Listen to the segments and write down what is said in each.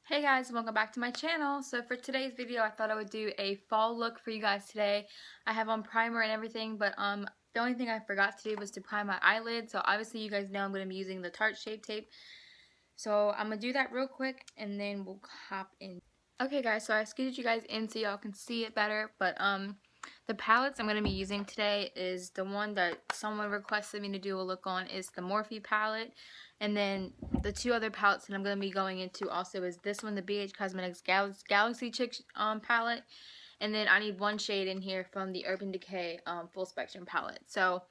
Hey guys, welcome back to my channel. So for today's video, I thought I would do a fall look for you guys today. I have on primer and everything, but the only thing I forgot to do was to prime my eyelid. So obviously you guys know I'm going to be using the Tarte Shape Tape. So I'm going to do that real quick and then we'll hop in. Okay guys, so I scooted you guys in so y'all can see it better, but the palettes I'm going to be using today is the one that someone requested me to do a look on is the Morphe palette. And then the two other palettes that I'm going to be going into also is this one, the BH Cosmetics Galaxy Chick palette. And then I need one shade in here from the Urban Decay Full Spectrum palette. So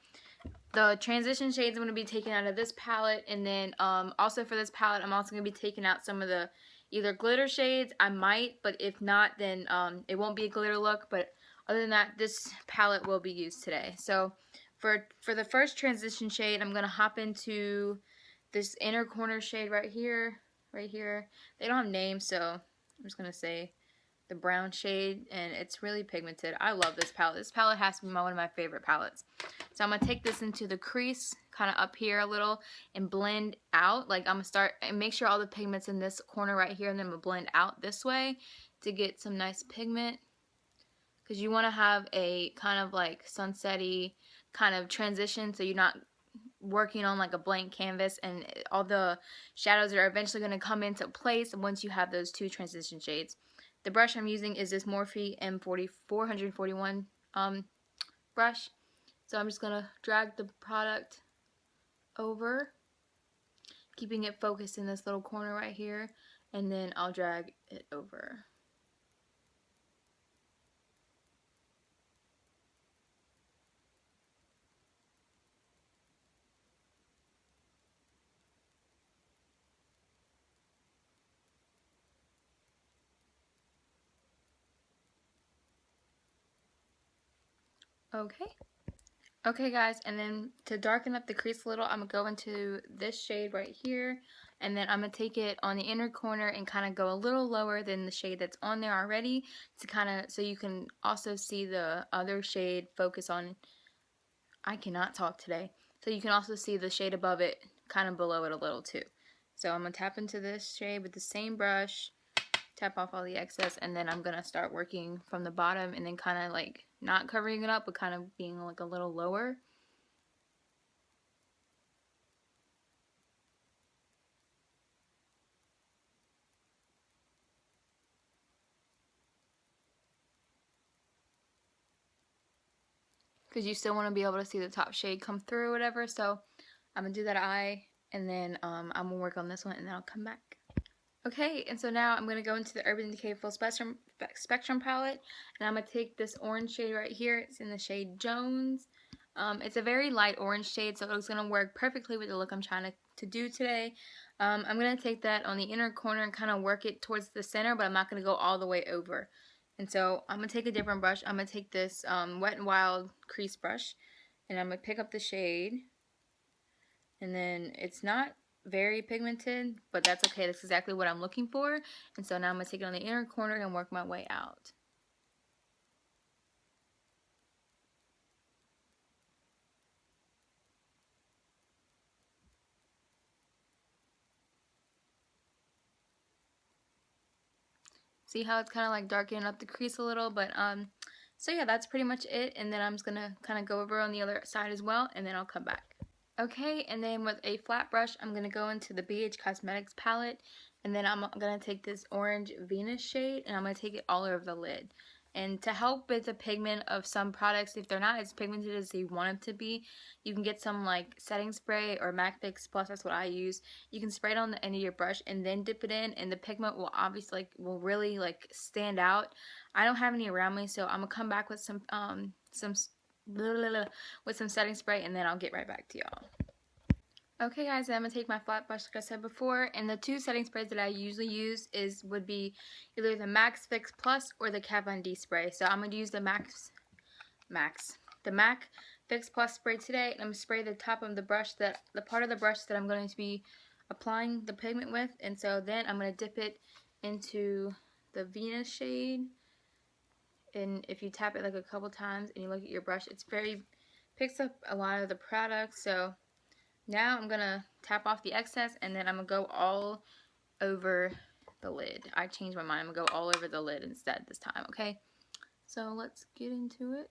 the transition shades I'm going to be taking out of this palette. And then also for this palette, I'm also going to be taking out some of the either glitter shades. I might, but if not, then it won't be a glitter look. But other than that, this palette will be used today. So for the first transition shade, I'm going to hop into this inner corner shade right here, They don't have names, so I'm just going to say the brown shade, and it's really pigmented. I love this palette. This palette has to be one of my favorite palettes. So I'm going to take this into the crease, kind of up here a little, and blend out. Like I'm going to start and make sure all the pigment's in this corner right here, and then I'm going to blend out this way to get some nice pigment. Because you want to have a kind of like sunset-y kind of transition, so you're not working on like a blank canvas, and all the shadows are eventually going to come into place once you have those two transition shades. The brush I'm using is this Morphe M441 brush. So I'm just going to drag the product over, keeping it focused in this little corner right here, and then I'll drag it over. Okay guys, and then to darken up the crease a little, I'm going to go into this shade right here, and then I'm going to take it on the inner corner and kind of go a little lower than the shade that's on there already, to kind of, so you can also see the other shade focus on, I cannot talk today, so you can also see the shade above it, kind of below it a little too. So I'm going to tap into this shade with the same brush, tap off all the excess, and then I'm going to start working from the bottom and then kind of like not covering it up, but kind of being like a little lower. Because you still want to be able to see the top shade come through or whatever. So I'm going to do that eye, and then I'm going to work on this one, and then I'll come back. Okay, and so now I'm going to go into the Urban Decay Full Spectrum palette, and I'm going to take this orange shade right here. It's in the shade Jones. It's a very light orange shade, so it's going to work perfectly with the look I'm trying to do today. I'm going to take that on the inner corner and kind of work it towards the center, but I'm not going to go all the way over. And so I'm going to take a different brush. I'm going to take this Wet n Wild crease brush, and I'm going to pick up the shade, and then it's not very pigmented, but that's okay. That's exactly what I'm looking for. And so now I'm going to take it on the inner corner and work my way out. See how it's kind of like darkening up the crease a little, but so yeah, that's pretty much it. And then I'm just going to kind of go over on the other side as well, and then I'll come back. Okay, and then with a flat brush, I'm going to go into the BH Cosmetics palette, and then I'm going to take this orange Venus shade, and I'm going to take it all over the lid. And to help with the pigment of some products, if they're not as pigmented as you want them to be, you can get some like setting spray or MAC Fix Plus, that's what I use. You can spray it on the end of your brush and then dip it in, and the pigment will obviously will really like stand out. I don't have any around me, so I'm going to come back with some setting spray, and then I'll get right back to y'all. Okay guys, I'm going to take my flat brush like I said before, and the two setting sprays that I usually use would be either the MAC Fix Plus or the Kat Von D spray. So I'm going to use the MAC Fix Plus spray today, and I'm going to spray the top of the brush, the part of the brush that I'm going to be applying the pigment with, and so then I'm going to dip it into the Venus shade. And if you tap it like a couple times and you look at your brush, picks up a lot of the product. So now I'm going to tap off the excess, and then I'm going to go all over the lid. I changed my mind. I'm going to go all over the lid instead this time, okay? So let's get into it.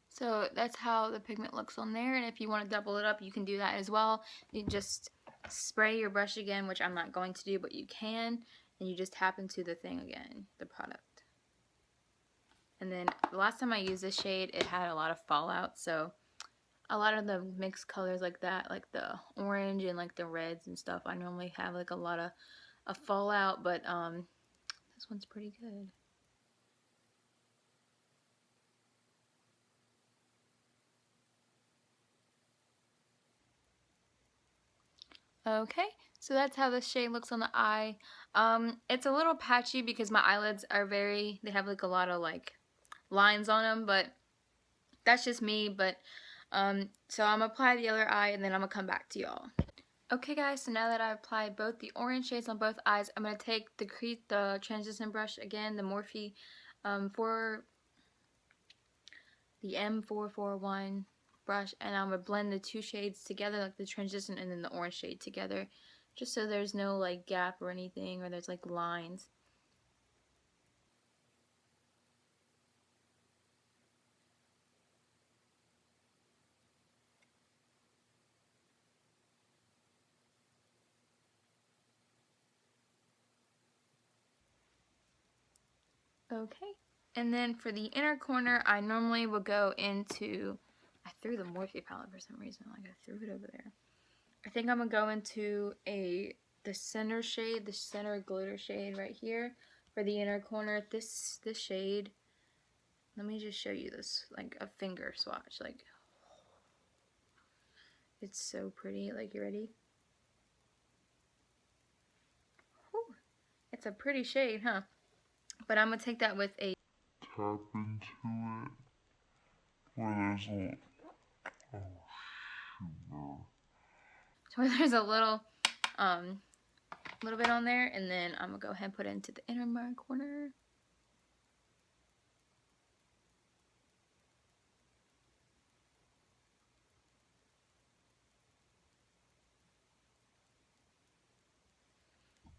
So that's how the pigment looks on there, and if you want to double it up, you can do that as well. You just spray your brush again, which I'm not going to do, but you can, and you just tap into the thing again, the product. And then the last time I used this shade, it had a lot of fallout, so a lot of the mixed colors like that, like the orange and like the reds and stuff, I normally have like a lot of fallout, but this one's pretty good. Okay, so that's how the shade looks on the eye. It's a little patchy because my eyelids are they have like a lot of like lines on them, but that's just me. But so I'm gonna apply the other eye and then I'm gonna come back to y'all. Okay guys, so now that I've applied both the orange shades on both eyes, I'm gonna take the transition brush again, the Morphe for the M441 brush, and I'm going to blend the two shades together, like the transition and then the orange shade together, just so there's no like gap or anything, or there's like lines. Okay, and then for the inner corner, I normally will go into, I threw the Morphe palette for some reason, like I threw it over there. I think I'm going to go into the center shade, the center glitter shade right here for the inner corner. This shade, let me just show you this, like a finger swatch, like it's so pretty. Like, you ready? Whew. It's a pretty shade, huh? But I'm gonna take that with a tap into it where there's a there's a little bit on there, and then I'm gonna go ahead and put it into the inner corner.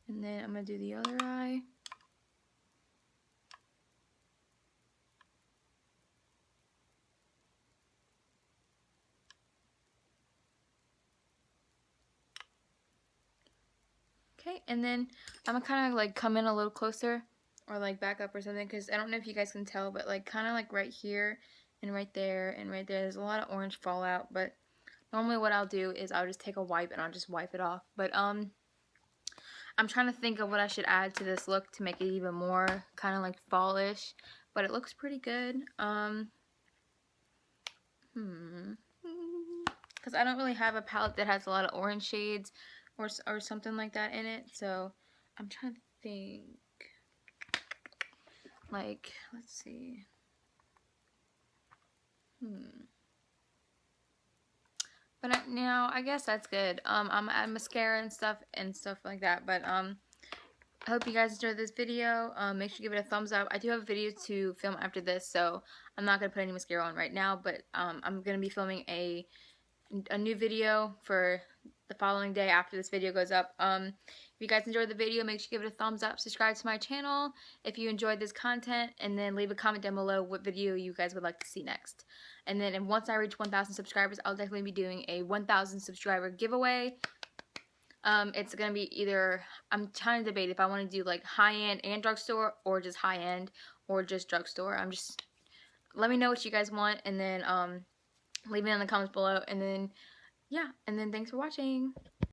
And then I'm gonna do the other eye. Okay, and then I'm gonna kind of like come in a little closer, or like back up or something, because I don't know if you guys can tell, but like kind of like right here and right there and right there, there's a lot of orange fallout. But normally what I'll do is I'll just take a wipe and I'll just wipe it off. But I'm trying to think of what I should add to this look to make it even more kind of like fallish, but it looks pretty good. Because I don't really have a palette that has a lot of orange shades or something like that in it, so I'm trying to think. Like, let's see. But now I guess that's good. I'm adding mascara and stuff like that. But I hope you guys enjoyed this video. Make sure you give it a thumbs up. I do have a video to film after this, so I'm not gonna put any mascara on right now. But I'm gonna be filming a new video for the following day after this video goes up. If you guys enjoyed the video, make sure you give it a thumbs up, subscribe to my channel if you enjoyed this content, and then leave a comment down below what video you guys would like to see next. And then once I reach 1,000 subscribers, I'll definitely be doing a 1,000 subscriber giveaway. It's gonna be either, I'm trying to debate if I want to do like high-end and drugstore, or just high-end or just drugstore. Let me know what you guys want, and then leave it in the comments below, and then yeah, and then thanks for watching.